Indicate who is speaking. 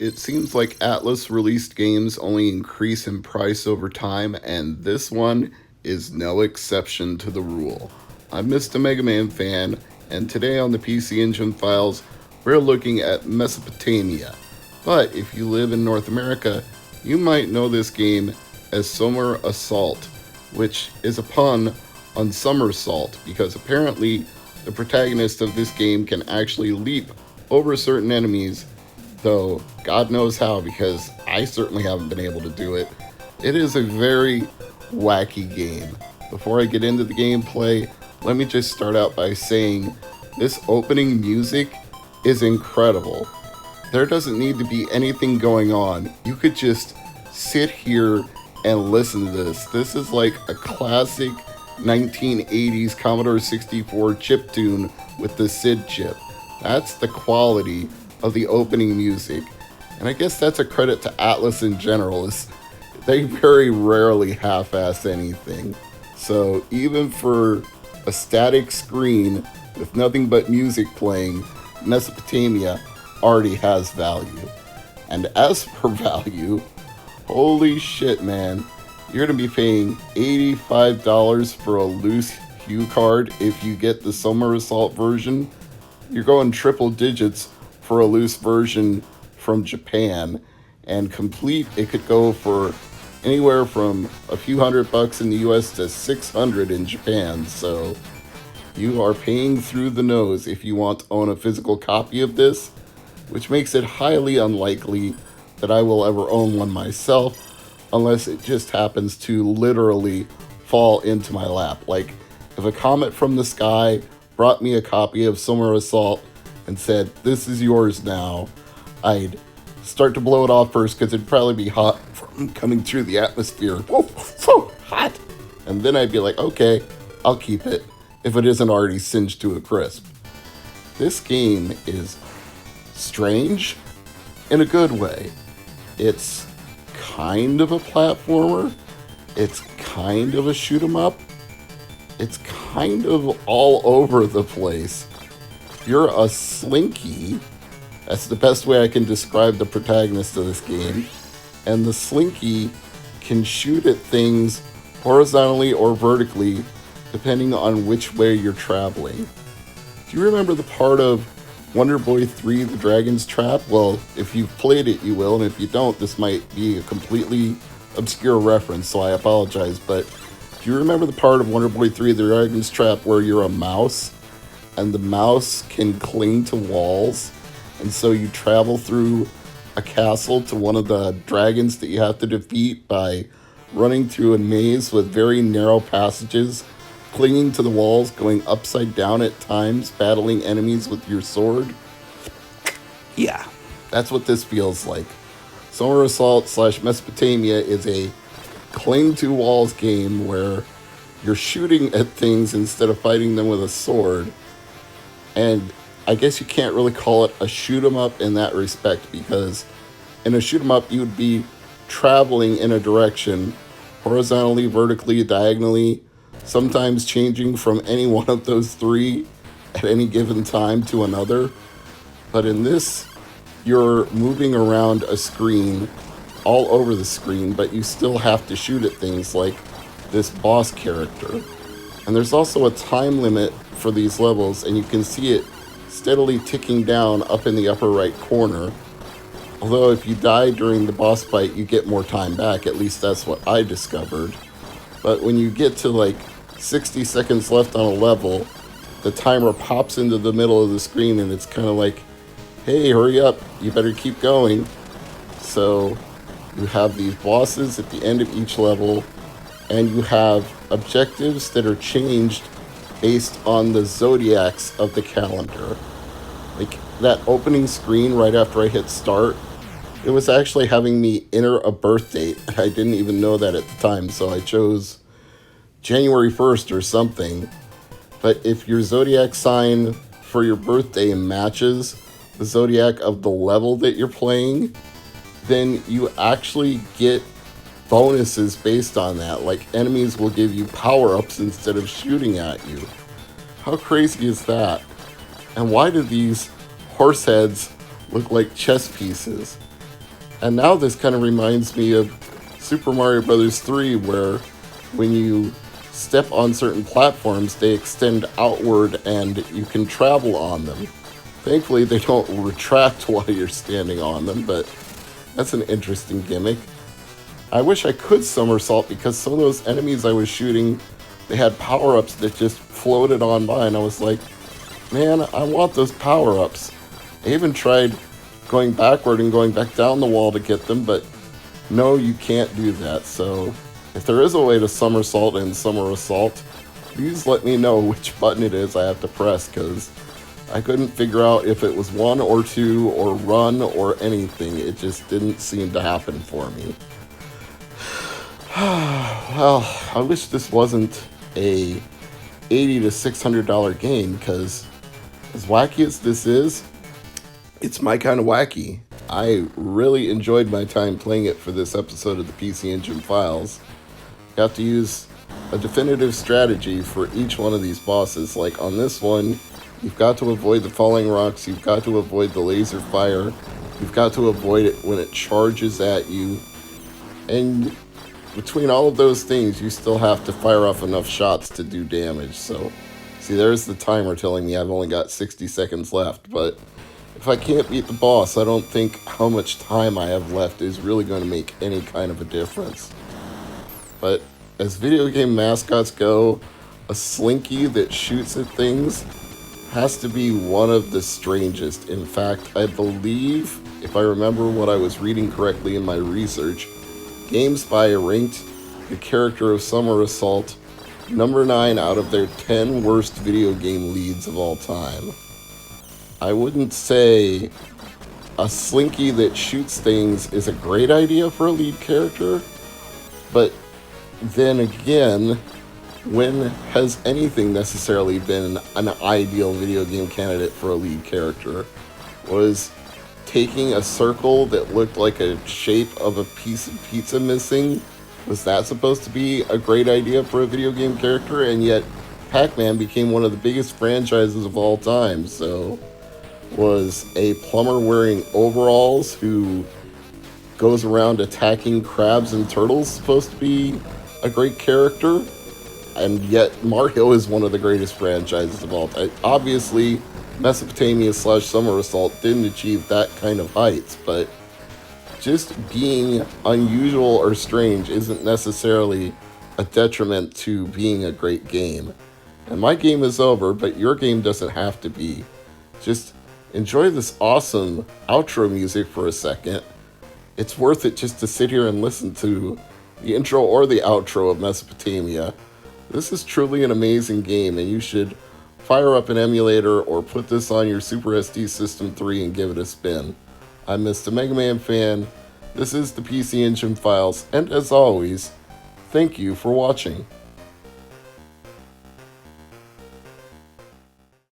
Speaker 1: It seems like Atlus released games only increase in price over time, and this one is no exception to the rule. I'm Mr. MegaManFan, and today on the PC Engine Files, we're looking at Mesopotamia. But if you live in North America, you might know this game as Summer Assault, which is a pun on somersault, because apparently the protagonist of this game can actually leap over certain enemies, though God knows how, because I certainly haven't been able to do it. It is a very wacky game. Before I get into the gameplay, let me just start out by saying this opening music is incredible. There doesn't need to be anything going on. You could just sit here and listen to this. This is like a classic 1980s Commodore 64 chiptune with the SID chip. That's the quality of the opening music. And I guess that's a credit to Atlus in general, is they very rarely half-ass anything. So even for a static screen with nothing but music playing, Mesopotamia already has value. And as for value, holy shit, man. You're going to be paying $85 for a loose hue card if you get the Summer Assault version. You're going triple digits for a loose version from Japan. And complete, it could go for anywhere from a few $100 in the US to $600 in Japan. So you are paying through the nose if you want to own a physical copy of this, which makes it highly unlikely that I will ever own one myself, unless it just happens to literally fall into my lap. Like, if a comet from the sky brought me a copy of Summer Assault and said, "This is yours now," I'd start to blow it off first, because it'd probably be hot from coming through the atmosphere. Whoa, so hot! And then I'd be like, okay, I'll keep it, if it isn't already singed to a crisp. This game is strange in a good way. It's kind of a platformer. It's kind of a shoot 'em up. It's kind of all over the place. You're a slinky. That's the best way I can describe the protagonist of this game. And the slinky can shoot at things horizontally or vertically, depending on which way you're traveling. Do you remember the part of Wonder Boy 3, The Dragon's Trap? Well, if you've played it, you will, and if you don't, this might be a completely obscure reference, so I apologize, but do you remember the part of Wonder Boy 3, The Dragon's Trap, where you're a mouse, and the mouse can cling to walls, and so you travel through a castle to one of the dragons that you have to defeat by running through a maze with very narrow passages, clinging to the walls, going upside down at times, battling enemies with your sword? Yeah, that's what this feels like. Summer Assault / Mesopotamia is a cling to walls game where you're shooting at things instead of fighting them with a sword. And I guess you can't really call it a shoot 'em up in that respect, because in a shoot 'em up you would be traveling in a direction, horizontally, vertically, diagonally, sometimes changing from any one of those three at any given time to another. But in this, you're moving around a screen, all over the screen, but you still have to shoot at things like this boss character. And there's also a time limit for these levels, and you can see it steadily ticking down up in the upper right corner. Although if you die during the boss fight, you get more time back. At least that's what I discovered. But when you get to like 60 seconds left on a level, the timer pops into the middle of the screen, and it's kind of like, hey, hurry up, you better keep going. So you have these bosses at the end of each level, and you have objectives that are changed based on the zodiacs of the calendar. Like that opening screen right after I hit start, it was actually having me enter a birth date. I didn't even know that at the time, so I chose January 1st or something. But if your zodiac sign for your birthday matches the zodiac of the level that you're playing, then you actually get bonuses based on that. Like enemies will give you power-ups instead of shooting at you. How crazy is that? And why do these horse heads look like chess pieces? And now this kind of reminds me of Super Mario Bros. 3, where when you step on certain platforms, they extend outward and you can travel on them. Thankfully, they don't retract while you're standing on them, but that's an interesting gimmick. I wish I could somersault because some of those enemies I was shooting, they had power-ups that just floated on by, and I was like, man, I want those power-ups. I even tried going backward and going back down the wall to get them, but no, you can't do that. So if there is a way to somersault in Summer Assault, please let me know which button it is I have to press, because I couldn't figure out if it was 1 or 2 or run or anything. It just didn't seem to happen for me. Well, I wish this wasn't a $80 to $600 game, because as wacky as this is, it's my kind of wacky. I really enjoyed my time playing it for this episode of the PC Engine Files. Got to use a definitive strategy for each one of these bosses. Like on this one, you've got to avoid the falling rocks, you've got to avoid the laser fire, you've got to avoid it when it charges at you, and between all of those things, you still have to fire off enough shots to do damage. So, see, there's the timer telling me I've only got 60 seconds left, but if I can't beat the boss, I don't think how much time I have left is really going to make any kind of a difference. But as video game mascots go, a Slinky that shoots at things has to be one of the strangest. In fact, I believe, if I remember what I was reading correctly in my research, GameSpy ranked the character of Summer Assault number 9 out of their 10 worst video game leads of all time. I wouldn't say a Slinky that shoots things is a great idea for a lead character, but then again, when has anything necessarily been an ideal video game candidate for a lead character? Was taking a circle that looked like a shape of a piece of pizza missing, was that supposed to be a great idea for a video game character? And yet Pac-Man became one of the biggest franchises of all time. So was a plumber wearing overalls who goes around attacking crabs and turtles supposed to be a great character? And yet Mario is one of the greatest franchises of all time. Obviously, Mesopotamia / Summer Assault didn't achieve that kind of heights, but just being unusual or strange isn't necessarily a detriment to being a great game. And my game is over, but your game doesn't have to be. Just enjoy this awesome outro music for a second. It's worth it just to sit here and listen to the intro or the outro of Mesopotamia. This is truly an amazing game, and you should fire up an emulator or put this on your Super SD System 3 and give it a spin. I'm Mr. MegaManFan. This is the PC Engine Files, and as always, thank you for watching.